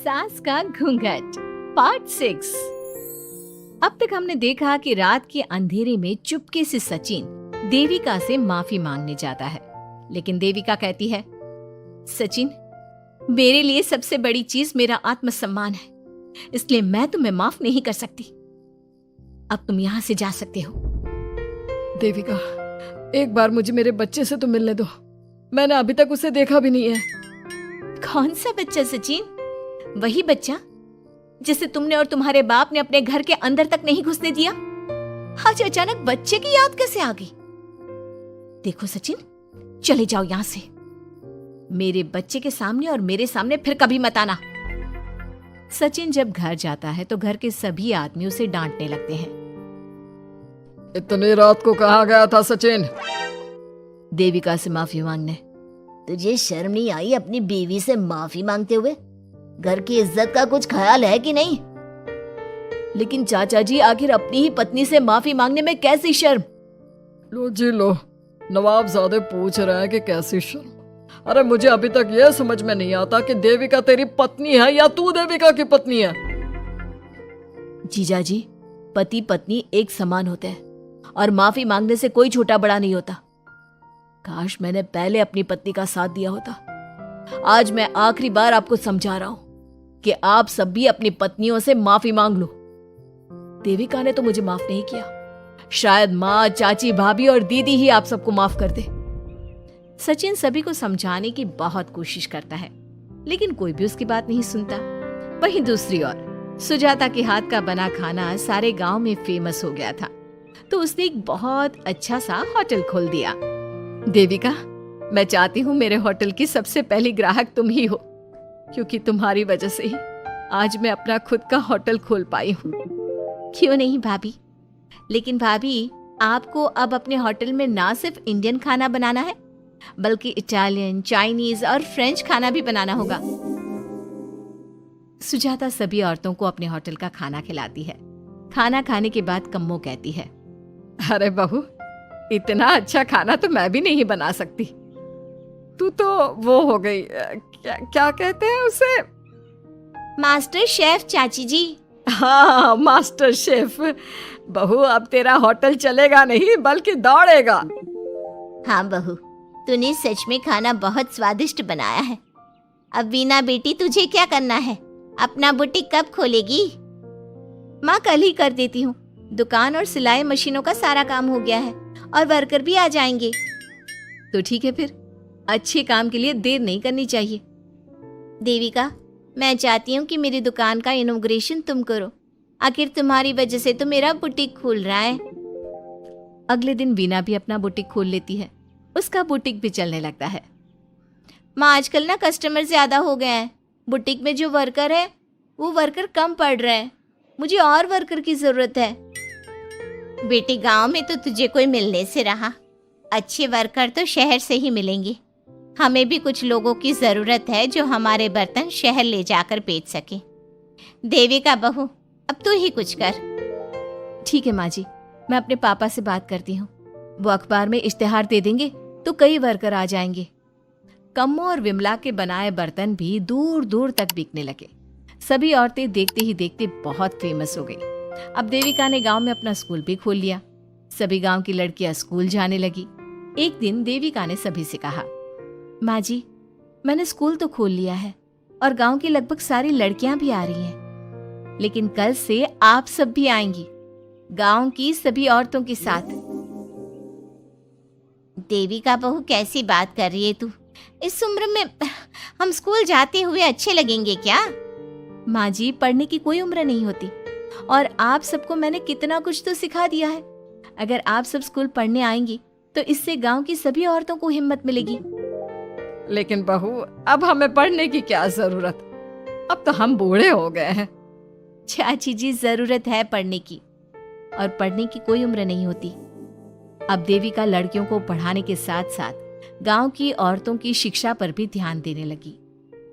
सास का घूंघट पार्ट 6। अब तक हमने देखा कि रात के अंधेरे में चुपके से सचिन देविका से माफी मांगने जाता है, लेकिन देविका कहती है, सचिन, मेरे लिए सबसे बड़ी चीज मेरा आत्मसम्मान है, इसलिए मैं तुम्हें माफ नहीं कर सकती। अब तुम यहाँ से जा सकते हो। देविका, एक बार मुझे मेरे बच्चे से तो मिलने दो। मैंने अभी तक उसे देखा भी नहीं है। कौन सा बच्चा सचिन? वही बच्चा जिसे तुमने और तुम्हारे बाप ने अपने घर के अंदर तक नहीं घुसने दिया। आज अचानक बच्चे की याद कैसे आ गई? देखो सचिन, चले जाओ यहां से। मेरे बच्चे के सामने और मेरे सामने फिर कभी मत आना। सचिन जब घर जाता है तो घर के सभी आदमी उसे डांटने लगते हैं। इतनी रात को कहाँ गया था सचिन? देविका से माफी मांगने। तुझे शर्म नहीं आई अपनी बीवी से माफी मांगते हुए? घर की इज्जत का कुछ ख्याल है कि नहीं? लेकिन चाचा जी, आखिर अपनी ही पत्नी से माफी मांगने में कैसी शर्म? लो जी लो, नवाबजादे पूछ रहे हैं कि कैसी शर्म। अरे मुझे अभी तक यह समझ में नहीं आता कि देविका तेरी पत्नी है या तू देविका की पत्नी है। जीजा जी, पति पत्नी एक समान होते हैं और माफी मांगने से कोई छोटा बड़ा नहीं होता। काश मैंने पहले अपनी पत्नी का साथ दिया होता। आज मैं आखिरी बार आपको समझा रहा हूं कि आप सब भी अपनी पत्नियों से माफी मांग लो। देविका ने तो मुझे माफ नहीं किया, शायद माँ, चाची, भाभी और दीदी ही आप सबको माफ कर दे। सचिन सभी को समझाने की बहुत कोशिश करता है, लेकिन कोई भी उसकी बात नहीं सुनता। वहीं दूसरी ओर सुजाता के हाथ का बना खाना सारे गांव में फेमस हो गया था, तो उसने एक बहुत अच्छा सा होटल खोल दिया। देविका, मैं चाहती हूँ मेरे होटल की सबसे पहली ग्राहक तुम ही हो, क्योंकि तुम्हारी वजह से ही आज मैं अपना खुद का होटल खोल पाई हूँ। क्यों नहीं भाभी? लेकिन भाभी, आपको अब अपने होटल में ना सिर्फ इंडियन खाना बनाना है, बल्कि इटालियन, चाइनीज और फ्रेंच खाना भी बनाना होगा। सुजाता सभी औरतों को अपने होटल का खाना खिलाती है। खाना खाने के बाद कम्मो कहती है, अरे बहू, इतना अच्छा खाना तो मैं भी नहीं बना सकती। तू तो वो हो गई, क्या कहते हैं उसे? मास्टर शेफ चाची जी। हाँ, मास्टर शेफ। बहू, अब तेरा होटल चलेगा नहीं बल्कि दौड़ेगा। हाँ बहू, तूने सच में खाना बहुत स्वादिष्ट बनाया है। अब वीना बेटी, तुझे क्या करना है? अपना बुटीक कब खोलेगी? माँ, कल ही कर देती हूँ। दुकान और सिलाई मशीनों का सारा काम हो गया है और वर्कर भी आ जाएंगे। तो ठीक है, फिर अच्छे काम के लिए देर नहीं करनी चाहिए। देविका, मैं चाहती हूँ कि मेरी दुकान का इनॉग्रेशन तुम करो। आखिर तुम्हारी वजह से तो मेरा बुटीक खुल रहा है। अगले दिन वीना भी अपना बुटीक खोल लेती है। उसका बुटीक भी चलने लगता है। माँ, आजकल ना कस्टमर ज्यादा हो गए हैं। बुटीक में जो वर्कर है वो वर्कर कम पड़ रहे हैं। मुझे और वर्कर की जरूरत है। बेटी, गांव में तो तुझे कोई मिलने से रहा। अच्छे वर्कर तो शहर से ही मिलेंगे। हमें भी कुछ लोगों की जरूरत है जो हमारे बर्तन शहर ले जाकर बेच सके। देविका बहू, अब तू ही कुछ कर। ठीक है माँ जी, मैं अपने पापा से बात करती हूँ। वो अखबार में इश्तेहार दे देंगे तो कई वर्कर आ जाएंगे। कम्मो और विमला के बनाए बर्तन भी दूर दूर तक बिकने लगे। सभी औरतें देखते ही देखते बहुत फेमस हो गई। अब देविका ने गांव में अपना स्कूल भी खोल लिया। सभी गांव की लड़कियां स्कूल जाने लगी। एक दिन देविका ने सभी से कहा, माँ जी, मैंने स्कूल तो खोल लिया है और गांव की लगभग सारी लड़कियां भी आ रही हैं, लेकिन कल से आप सब भी आएंगी, गांव की सभी औरतों के साथ। देविका बहू, कैसी बात कर रही है तू? इस उम्र में हम स्कूल जाते हुए अच्छे लगेंगे क्या? माँ जी, पढ़ने की कोई उम्र नहीं होती और आप सबको मैंने कितना कुछ तो सिखा दिया है। अगर आप सब स्कूल पढ़ने आएंगी तो इससे गांव की सभी औरतों को हिम्मत मिलेगी। लेकिन बहू, अब हमें पढ़ने की क्या जरूरत? अब तो हम बूढ़े हो गए हैं। चाची जी, जरूरत है पढ़ने की, और पढ़ने की कोई उम्र नहीं होती। अब देविका लड़कियों को पढ़ाने के साथ साथ गांव की औरतों की शिक्षा पर भी ध्यान देने लगी।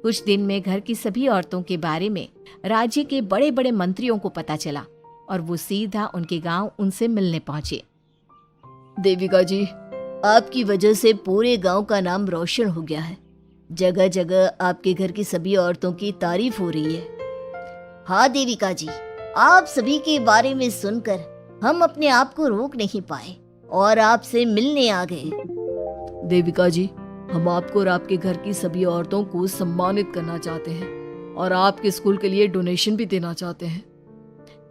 कुछ दिन में घर की सभी औरतों के बारे में राज्य के बड़े बड़े मंत्रियों को पता चला और वो सीधा उनके गांव उनसे मिलने पहुंचे। देविका जी, आपकी वजह से पूरे गांव का नाम रोशन हो गया है। जगह जगह आपके घर की सभी औरतों की तारीफ हो रही है। हाँ देविका जी, आप सभी के बारे में सुनकर हम अपने आप को रोक नहीं पाए और आपसे मिलने आ गए। देविका जी, हम आपको और आपके घर की सभी औरतों को सम्मानित करना चाहते हैं और आपके स्कूल के लिए डोनेशन भी देना चाहते हैं।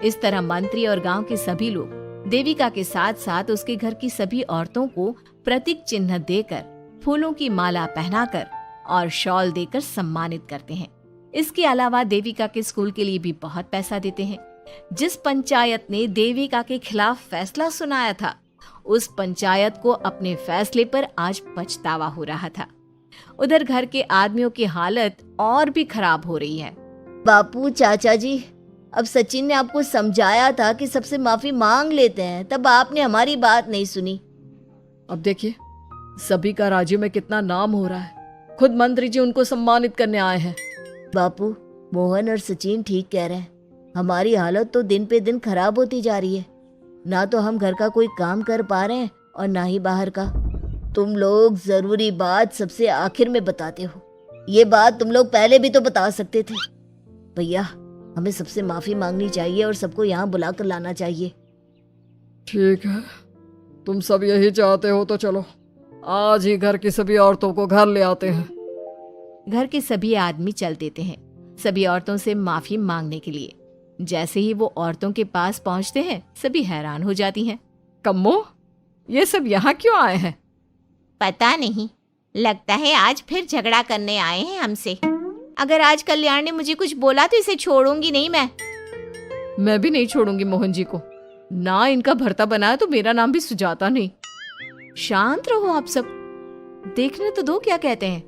इस तरह मंत्री और गांव के सभी लोग देविका के साथ साथ उसके घर की सभी औरतों को प्रतीक चिन्ह देकर, फूलों की माला पहनाकर और शॉल देकर सम्मानित करते हैं। इसके अलावा देविका के स्कूल के लिए भी बहुत पैसा देते हैं। जिस पंचायत ने देविका के खिलाफ फैसला सुनाया था, उस पंचायत को अपने फैसले पर आज पछतावा हो रहा था। उधर घर के आदमियों की हालत और भी खराब हो रही है। बापू चाचा जी, अब सचिन ने आपको समझाया था कि सबसे माफी मांग लेते हैं, तब आपने हमारी बात नहीं सुनी। अब देखिए सभी का राज्य में कितना नाम हो रहा है, खुद मंत्री जी उनको सम्मानित करने आए हैं। बापू, मोहन और सचिन ठीक कह रहे हैं। हमारी हालत तो दिन पे दिन खराब होती जा रही है। ना तो हम घर का कोई काम कर पा रहे हैं और ना ही बाहर का। तुम लोग जरूरी बात सबसे आखिर में बताते हो। ये बात तुम लोग पहले भी तो बता सकते थे। भैया, हमें सबसे माफी मांगनी चाहिए और सबको यहाँ बुलाकर लाना चाहिए। ठीक है, तुम सब यही चाहते हो तो चलो आज ही घर की सभी औरतों को घर ले आते हैं। घर के सभी आदमी चल देते हैं सभी औरतों से माफी मांगने के लिए। जैसे ही वो औरतों के पास पहुंचते हैं, सभी हैरान हो जाती हैं। कम्मो, ये सब यहाँ क्यों आए हैं? पता नहीं, लगता है आज फिर झगड़ा करने आए हैं हमसे। अगर आज कल्याण ने मुझे कुछ बोला तो इसे छोड़ूंगी नहीं मैं भी नहीं छोड़ूंगी मोहन जी को। ना इनका भरता बनाया तो मेरा नाम भी सुजाता नहीं। शांत रहो आप सब, देखने तो दो क्या कहते हैं।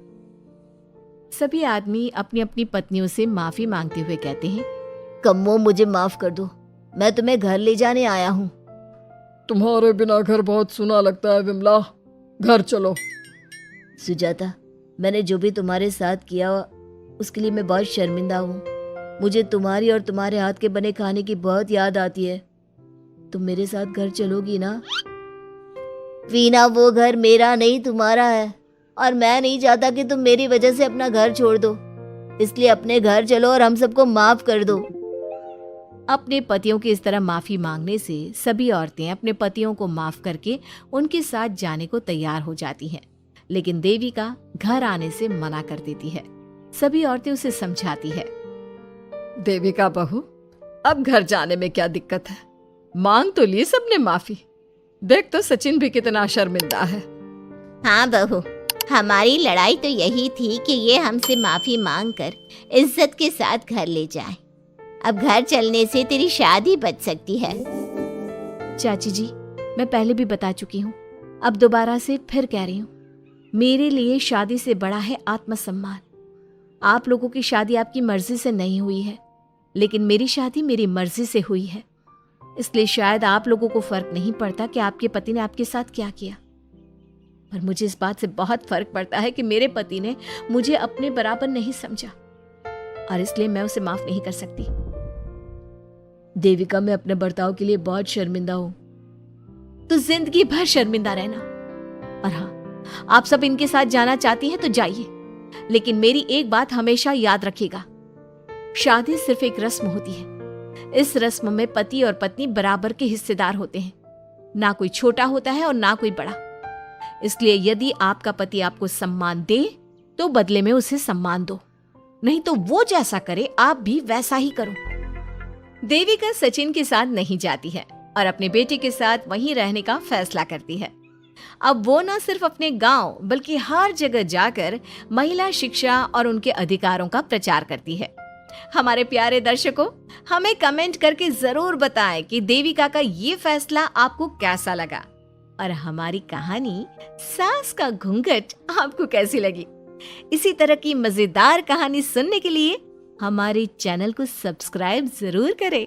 सभी आदमी अपनी अपनी पत्नियों से माफी मांगते हुए कहते हैं, कम्मो मुझे माफ कर दो, मैं तुम्हें घर ले जाने आया हूँ। तुम्हारे बिना घर बहुत सुना लगता है विमला, घर चलो। सुजाता, मैंने जो भी तुम्हारे साथ किया उसके लिए मैं बहुत शर्मिंदा हूँ। मुझे तुम्हारी और तुम्हारे हाथ के बने खाने की बहुत याद आती है। तुम मेरे साथ घर चलोगी ना? वीना, वो घर मेरा नहीं तुम्हारा है और मैं नहीं चाहता कि तुम मेरी वजह से अपना घर छोड़ दो। इसलिए अपने घर चलो और हम सबको माफ कर दो। अपने पतियों की इस तरह माफी मांगने से सभी औरतें अपने पतियों को माफ करके उनके साथ जाने को तैयार हो जाती हैं। लेकिन देविका घर आने से मना कर देती है। सभी औरतें उसे समझाती है, देविका बहू, अब घर जाने में क्या दिक्कत है? मांग तो ली सबने माफी। देख तो सचिन भी कितना शर्मिंदा है। हाँ बहू, हमारी लड़ाई तो यही थी कि ये हमसे माफी मांगकर इज्जत के साथ घर ले जाए। अब घर चलने से तेरी शादी बच सकती है। चाची जी, मैं पहले भी बता चुकी हूँ, अब दोबारा से फिर कह रही हूँ, मेरे लिए शादी से बड़ा है आत्मसम्मान। आप लोगों की शादी आपकी मर्जी से नहीं हुई है, लेकिन मेरी शादी मेरी मर्जी से हुई है। इसलिए शायद आप लोगों को फर्क नहीं पड़ता कि आपके पति ने आपके साथ क्या किया, पर मुझे इस बात से बहुत फर्क पड़ता है कि मेरे पति ने मुझे अपने बराबर नहीं समझा और इसलिए मैं उसे माफ नहीं कर सकती। देविका, मैं अपने बर्ताव के लिए बहुत शर्मिंदा हूं। तो जिंदगी भर शर्मिंदा रहना। और हाँ, आप सब इनके साथ जाना चाहती हैं तो जाइए, लेकिन मेरी एक बात हमेशा याद रखिएगा, शादी सिर्फ एक रस्म होती है। इस रस्म में पति और पत्नी बराबर के हिस्सेदार होते हैं, ना कोई छोटा होता है और ना कोई बड़ा। इसलिए यदि आपका पति आपको सम्मान दे तो बदले में उसे सम्मान दो, नहीं तो वो जैसा करे आप भी वैसा ही करो। देविका सचिन के साथ नहीं जाती है और अपने बेटे के साथ वहीं रहने का फैसला करती है। अब वो न सिर्फ अपने गांव बल्कि हर जगह जाकर महिला शिक्षा और उनके अधिकारों का प्रचार करती है। हमारे प्यारे दर्शकों, हमें कमेंट करके जरूर बताएं कि देविका का ये फैसला आपको कैसा लगा और हमारी कहानी सास का घूंघट आपको कैसी लगी। इसी तरह की मजेदार कहानी सुनने के लिए हमारे चैनल को सब्सक्राइब जरूर करें।